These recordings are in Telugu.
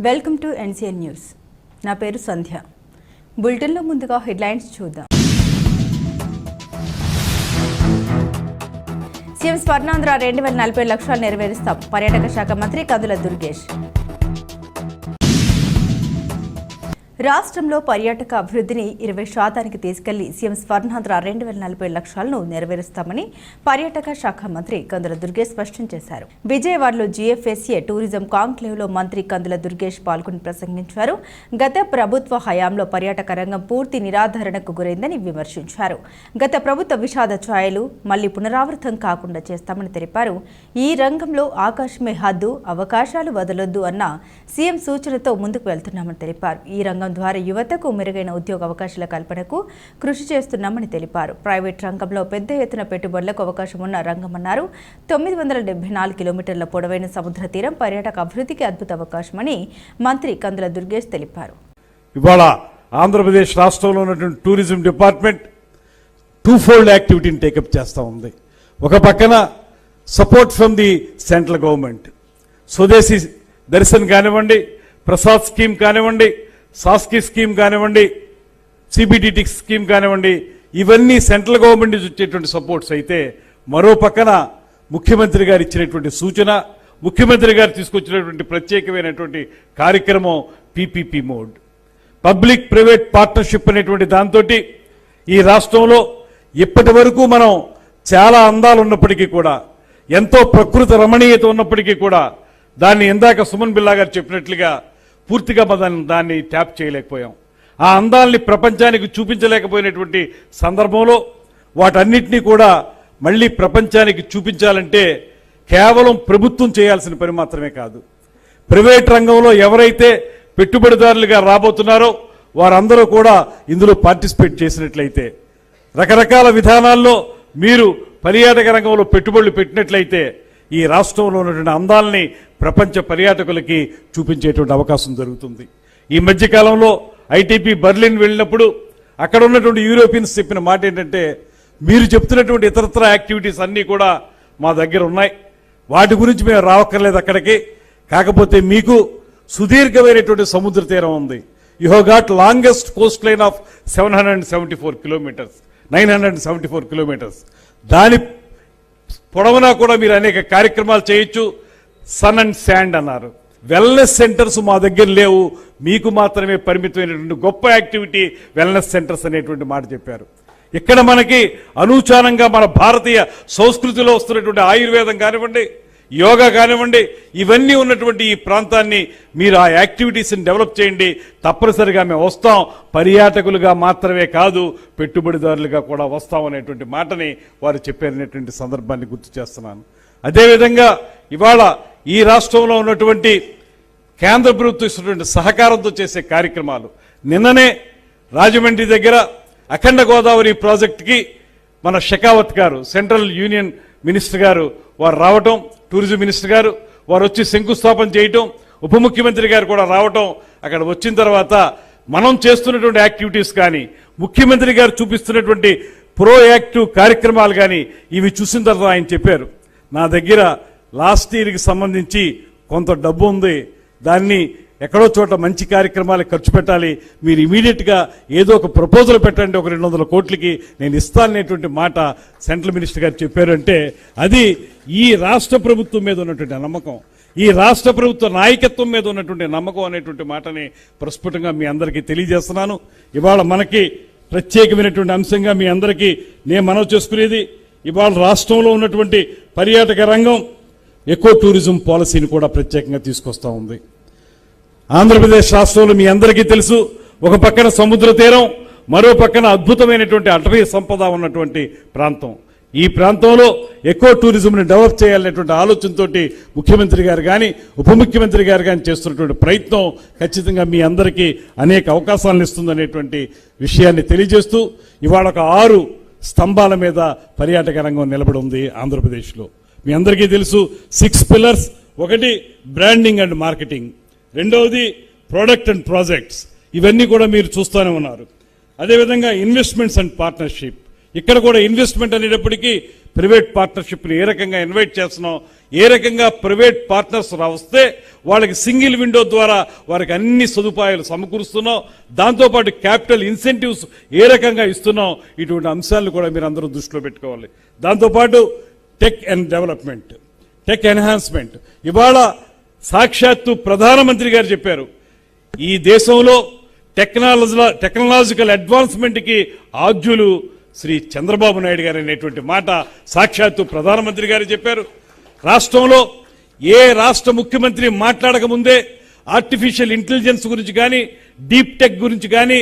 Welcome to NCN news. నా పేరు సంధ్య. బులెటిన్లో ముందుగా హెడ్లైన్స్ చూద్దాం. సీఎం స్వర్ణాంధ్ర 2040 లక్ష్యాలు నెరవేరుస్తాం. పర్యాటక శాఖ మంత్రి కందుల దుర్గేష్. రాష్ట్రంలో పర్యాటక అభివృద్ధిని 20% తీసుకెళ్లి సీఎం స్వర్ణాంధ్ర 2040 లక్ష్యాలను నెరవేరుస్తామని పర్యాటక శాఖ మంత్రి కందుల దుర్గేష్ స్పష్టం చేశారు. విజయవాడలో జీఎఫ్ఎస్ఏ టూరిజం కాంక్లేవ్లో మంత్రి కందుల దుర్గేష్ పాల్గొని ప్రసంగించారు. గత ప్రభుత్వ హయాంలో పర్యాటక రంగం పూర్తి నిరాధరణకు గురైందని విమర్శించారు. గత ప్రభుత్వ విషాద ఛాయలు మళ్లీ పునరావృతం కాకుండా చేస్తామని తెలిపారు. ఈ రంగంలో ఆకాశమే హద్దు, అవకాశాలు వదలొద్దు అన్న సీఎం సూచనతో ముందుకు వెళ్తున్నామని తెలిపారు. ఈ రంగం ద్వారా యువతకు మెరుగైన ఉద్యోగ అవకాశాల కల్పనకు కృషి చేస్తున్నామని తెలిపారు. ప్రైవేట్ రంగంలో పెద్ద ఎత్తున పెట్టుబడులకు అవకాశం ఉన్న రంగమన్నారు. 974 కిలోమీటర్ల పొడవైన సముద్ర తీరం పర్యాటక అభివృద్ధికి అద్భుత అవకాశమని మంత్రి కందుల దుర్గేష్ తెలిపారు. ఇవాళ ఆంధ్రప్రదేశ్ రాష్ట్రంలో ఉన్నటువంటి టూరిజం డిపార్ట్మెంట్ టూఫోల్డ్ యాక్టివిటీని టేకప్ చేస్తూ ఉంది. ఒక పక్కన support from the central government, స్వదేశీ దర్శన్ కానివ్వండి, ప్రసాద్ స్కీమ్ కానివ్వండి, సాస్కీ స్కీమ్ కానివ్వండి, సిబిడిటి స్కీమ్ కానివ్వండి, ఇవన్నీ సెంట్రల్ గవర్నమెంట్ నుంచి వచ్చేటువంటి సపోర్ట్స్ అయితే, మరో పక్కన ముఖ్యమంత్రి గారు ఇచ్చినటువంటి సూచన, ముఖ్యమంత్రి గారు తీసుకొచ్చినటువంటి ప్రత్యేకమైనటువంటి కార్యక్రమం PPP mode, public private partnership అనేటువంటి దాంతో ఈ రాష్ట్రంలో ఇప్పటి వరకు మనం చాలా అందాలు ఉన్నప్పటికీ కూడా, ఎంతో ప్రకృతి రమణీయత ఉన్నప్పటికీ కూడా దాన్ని ఇందాక సుమన్ బిల్లా గారు చెప్పినట్లుగా పూర్తిగా దాన్ని ట్యాప్ చేయలేకపోయాం. ఆ అందాల్ని ప్రపంచానికి చూపించలేకపోయినటువంటి సందర్భంలో వాటన్నిటినీ కూడా మళ్ళీ ప్రపంచానికి చూపించాలంటే కేవలం ప్రభుత్వం చేయాల్సిన పని మాత్రమే కాదు, ప్రైవేట్ రంగంలో ఎవరైతే పెట్టుబడిదారులుగా రాబోతున్నారో వారందరూ కూడా ఇందులో పార్టిసిపేట్ చేసినట్లయితే, రకరకాల విధానాల్లో మీరు పర్యాటక రంగంలో పెట్టుబడులు పెట్టినట్లయితే ఈ రాష్ట్రంలో ఉన్నటువంటి అందాలని ప్రపంచ పర్యాటకులకి చూపించేటువంటి అవకాశం జరుగుతుంది. ఈ మధ్యకాలంలో ఐటీపీ బర్లిన్ వెళ్ళినప్పుడు అక్కడ ఉన్నటువంటి యూరోపియన్స్ చెప్పిన మాట ఏంటంటే, మీరు చెప్తున్నటువంటి ఇతరత్ర యాక్టివిటీస్ అన్నీ కూడా మా దగ్గర ఉన్నాయి, వాటి గురించి మేము రావక్కర్లేదు అక్కడికి, కాకపోతే మీకు సుదీర్ఘమైనటువంటి సముద్ర తీరం ఉంది. You have got longest Coast line of 774 kilometres, 974 kilometres. దాని పొడవునా కూడా మీరు అనేక కార్యక్రమాలు చేయొచ్చు. సన్ అండ్ శాండ్ అన్నారు. వెల్నెస్ సెంటర్స్ మా దగ్గర లేవు, మీకు మాత్రమే పరిమితమైనటువంటి గొప్ప యాక్టివిటీ వెల్నెస్ సెంటర్స్ అనేటువంటి మాట చెప్పారు. ఇక్కడ మనకి అనూచానంగా మన భారతీయ సంస్కృతిలో వస్తున్నటువంటి ఆయుర్వేదం కానివ్వండి, యోగా కానివ్వండి, ఇవన్నీ ఉన్నటువంటి ఈ ప్రాంతాన్ని మీరు ఆ యాక్టివిటీస్ని డెవలప్ చేయండి, తప్పనిసరిగా మేము వస్తాం, పర్యాటకులుగా మాత్రమే కాదు పెట్టుబడిదారులుగా కూడా వస్తాం అనేటువంటి మాటని వారు చెప్పారనేటువంటి సందర్భాన్ని గుర్తు చేస్తున్నాను. అదేవిధంగా ఇవాళ ఈ రాష్ట్రంలో ఉన్నటువంటి కేంద్ర ప్రభుత్వం ఇస్తున్నటువంటి సహకారంతో చేసే కార్యక్రమాలు, నిన్ననే రాజమండ్రి దగ్గర అఖండ గోదావరి ప్రాజెక్టుకి మన షెకావత్ గారు, సెంట్రల్ యూనియన్ మినిస్టర్ గారు వారు రావటం, టూరిజం మినిస్టర్ గారు వారు వచ్చి శంకుస్థాపన చేయటం, ఉప ముఖ్యమంత్రి గారు కూడా రావటం, అక్కడ వచ్చిన తర్వాత మనం చేస్తున్నటువంటి యాక్టివిటీస్ కానీ, ముఖ్యమంత్రి గారు చూపిస్తున్నటువంటి ప్రోయాక్టివ్ కార్యక్రమాలు కానీ ఇవి చూసిన తర్వాత ఆయన చెప్పారు, నా దగ్గర లాస్ట్ ఇయర్కి సంబంధించి కొంత డబ్బు ఉంది, దాన్ని ఎక్కడో చోట మంచి కార్యక్రమాలకు ఖర్చు పెట్టాలి, మీరు ఇమీడియట్గా ఏదో ఒక ప్రపోజల్ పెట్టండి, ఒక 200 కోట్లకి నేను ఇస్తాననేటువంటి మాట సెంట్రల్ మినిస్టర్ గారు చెప్పారంటే అది ఈ రాష్ట్ర ప్రభుత్వం మీద ఉన్నటువంటి నమ్మకం, ఈ రాష్ట్ర ప్రభుత్వ నాయకత్వం మీద ఉన్నటువంటి నమ్మకం అనేటువంటి మాటని ప్రస్ఫుటంగా మీ అందరికీ తెలియజేస్తున్నాను. ఇవాళ మనకి ప్రత్యేకమైనటువంటి అంశంగా మీ అందరికీ నేను మనవి చేసుకునేది, ఇవాళ రాష్ట్రంలో ఉన్నటువంటి పర్యాటక రంగం ఎకో టూరిజం పాలసీని కూడా ప్రత్యేకంగా తీసుకొస్తా ఉంది. ఆంధ్రప్రదేశ్ రాష్ట్రంలో మీ అందరికీ తెలుసు, ఒక పక్కన సముద్ర తీరం, మరో పక్కన అద్భుతమైనటువంటి అటవీ సంపద ఉన్నటువంటి ప్రాంతం. ఈ ప్రాంతంలో ఎకో టూరిజంని డెవలప్ చేయాలనేటువంటి ఆలోచనతో ముఖ్యమంత్రి గారు కానీ, ఉప ముఖ్యమంత్రి గారు కానీ చేస్తున్నటువంటి ప్రయత్నం ఖచ్చితంగా మీ అందరికీ అనేక అవకాశాలను ఇస్తుందనేటువంటి విషయాన్ని తెలియజేస్తూ, ఇవాళ ఒక 6 స్తంభాల మీద పర్యాటక రంగం నిలబడి ఉంది ఆంధ్రప్రదేశ్లో. మీ అందరికీ తెలుసు 6 పిల్లర్స్. ఒకటి బ్రాండింగ్ అండ్ మార్కెటింగ్, రెండవది ప్రొడక్ట్ అండ్ ప్రాజెక్ట్స్, ఇవన్నీ కూడా మీరు చూస్తూనే ఉన్నారు. అదేవిధంగా ఇన్వెస్ట్మెంట్స్ అండ్ పార్ట్నర్షిప్, ఇక్కడ కూడా ఇన్వెస్ట్మెంట్ అనేటప్పటికీ ప్రైవేట్ పార్ట్నర్షిప్ని ఏ రకంగా ఇన్వైట్ చేస్తున్నాం, ఏ రకంగా ప్రైవేట్ పార్ట్నర్స్ వస్తే వాళ్ళకి సింగిల్ విండో ద్వారా వారికి అన్ని సదుపాయాలు సమకూరుస్తున్నాం, దాంతోపాటు క్యాపిటల్ ఇన్సెంటివ్స్ ఏ రకంగా ఇస్తున్నాం, ఇటువంటి అంశాలను కూడా మీరు అందరూ దృష్టిలో పెట్టుకోవాలి. దాంతోపాటు tech and development, tech enhancement. ఇవాళ సాక్షాత్తు ప్రధానమంత్రి గారు చెప్పారు, ఈ దేశంలో టెక్నాలజికల్ అడ్వాన్స్మెంట్కి ఆద్యులు శ్రీ చంద్రబాబు నాయుడు గారు అనేటువంటి మాట సాక్షాత్తు ప్రధానమంత్రి గారు చెప్పారు. రాష్ట్రంలో ఏ రాష్ట్ర ముఖ్యమంత్రి మాట్లాడక ముందే ఆర్టిఫిషియల్ ఇంటెలిజెన్స్ గురించి కానీ, డీప్ టెక్ గురించి కానీ,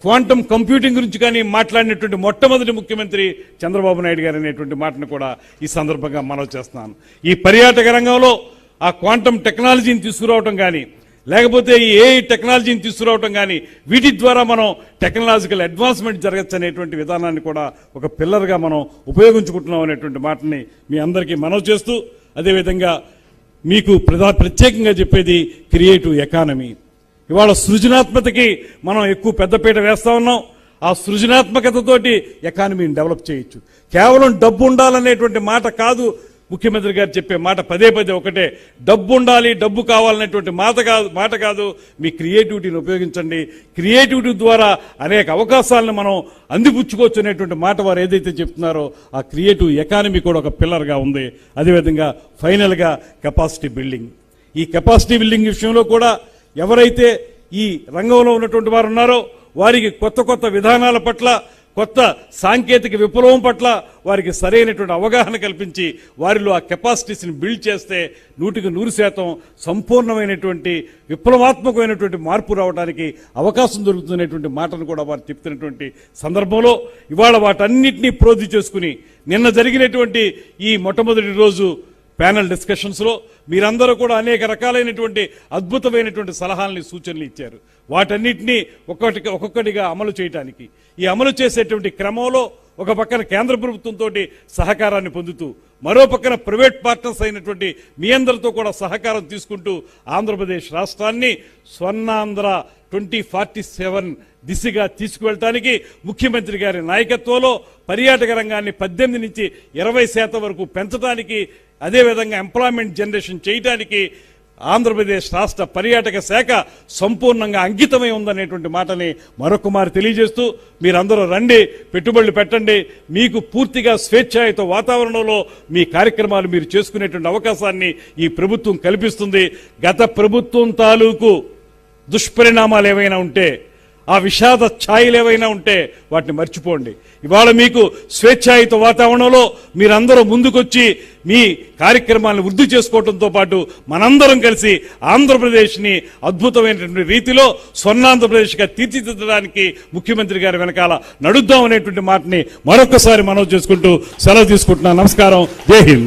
క్వాంటమ్ కంప్యూటింగ్ గురించి కానీ మాట్లాడినటువంటి మొట్టమొదటి ముఖ్యమంత్రి చంద్రబాబు నాయుడు గారు అనేటువంటి మాటను కూడా ఈ సందర్భంగా మనవి చేస్తున్నాను. ఈ పర్యాటక రంగంలో ఆ క్వాంటమ్ టెక్నాలజీని తీసుకురావటం కానీ, లేకపోతే ఈ ఏఐ టెక్నాలజీని తీసుకురావటం కానీ, వీటి ద్వారా మనం టెక్నాలజికల్ అడ్వాన్స్మెంట్ జరగచ్చు అనేటువంటి విధానాన్ని కూడా ఒక పిల్లర్గా మనం ఉపయోగించుకుంటున్నాం అనేటువంటి మాటని మీ అందరికీ మనవి చేస్తూ, అదేవిధంగా మీకు ప్రత్యేకంగా చెప్పేది క్రియేటివ్ ఎకానమీ. ఇవాళ సృజనాత్మకతకి మనం ఎక్కువ పెద్దపీట వేస్తా ఉన్నాం. ఆ సృజనాత్మకతతోటి ఎకానమీని డెవలప్ చేయొచ్చు. కేవలం డబ్బు ఉండాలనేటువంటి మాట కాదు ముఖ్యమంత్రి గారు చెప్పే మాట. పదే పదే ఒకటే, డబ్బు ఉండాలి, డబ్బు కావాలనేటువంటి మాట కాదు, మీ క్రియేటివిటీని ఉపయోగించండి. క్రియేటివిటీ ద్వారా అనేక అవకాశాలను మనం అందిపుచ్చుకోవచ్చు అనేటువంటి మాట వారు ఏదైతే చెప్తున్నారో ఆ క్రియేటివ్ ఎకానమీ కూడా ఒక పిల్లర్గా ఉంది. అదేవిధంగా ఫైనల్గా కెపాసిటీ బిల్డింగ్. ఈ కెపాసిటీ బిల్డింగ్ విషయంలో కూడా ఎవరైతే ఈ రంగంలో ఉన్నటువంటి వారు ఉన్నారో వారికి కొత్త కొత్త విధానాల పట్ల, కొత్త సాంకేతిక విప్లవం పట్ల వారికి సరైనటువంటి అవగాహన కల్పించి వారిలో ఆ కెపాసిటీస్ని బిల్డ్ చేస్తే 100% సంపూర్ణమైనటువంటి విప్లవాత్మకమైనటువంటి మార్పు రావడానికి అవకాశం దొరుకుతున్నటువంటి మాటను కూడా వారు చెప్తున్నటువంటి సందర్భంలో ఇవాళ వాటన్నిటినీ ప్రోధి చేసుకుని నిన్న జరిగినటువంటి ఈ మొట్టమొదటి రోజు ప్యానల్ డిస్కషన్స్లో మీరందరూ కూడా అనేక రకాలైనటువంటి అద్భుతమైనటువంటి సలహాలని, సూచనలు ఇచ్చారు. వాటన్నిటినీ ఒక్కొక్కటిగా అమలు చేయడానికి, ఈ అమలు చేసేటువంటి క్రమంలో ఒక పక్కన కేంద్ర ప్రభుత్వంతో సహకారాన్ని పొందుతూ, మరో పక్కన ప్రైవేట్ పార్ట్నర్స్ అయినటువంటి మీ అందరితో కూడా సహకారం తీసుకుంటూ ఆంధ్రప్రదేశ్ రాష్ట్రాన్ని స్వర్ణాంధ్ర 2047 దిశగా తీసుకువెళ్ళటానికి ముఖ్యమంత్రి గారి నాయకత్వంలో పర్యాటక రంగాన్ని 18 నుంచి 20% వరకు పెంచడానికి, అదేవిధంగా ఎంప్లాయ్మెంట్ జనరేషన్ చేయడానికి ఆంధ్రప్రదేశ్ రాష్ట్ర పర్యాటక శాఖ సంపూర్ణంగా అంకితమై ఉందనేటువంటి మాటని మరొక మారు తెలియజేస్తూ, మీరందరూ రండి, పెట్టుబడులు పెట్టండి, మీకు పూర్తిగా స్వేచ్ఛాయుత వాతావరణంలో మీ కార్యక్రమాలు మీరు చేసుకునేటువంటి అవకాశాన్ని ఈ ప్రభుత్వం కల్పిస్తుంది. గత ప్రభుత్వం తాలూకు దుష్పరిణామాలు ఏవైనా ఉంటే, ఆ విషాద ఛాయలు ఏవైనా ఉంటే వాటిని మర్చిపోండి. ఇవాళ మీకు స్వేచ్ఛాయుత వాతావరణంలో మీరందరూ ముందుకొచ్చి మీ కార్యక్రమాలను వృద్ధి చేసుకోవడంతో పాటు మనందరం కలిసి ఆంధ్రప్రదేశ్ని అద్భుతమైనటువంటి రీతిలో స్వర్ణాంధ్రప్రదేశ్గా తీర్చిదిద్దడానికి ముఖ్యమంత్రి గారి వెనకాల నడుద్దాం అనేటువంటి మాటని మరొకసారి మనవి చేసుకుంటూ సెలవు తీసుకుంటున్నాను. నమస్కారం. జై హింద్.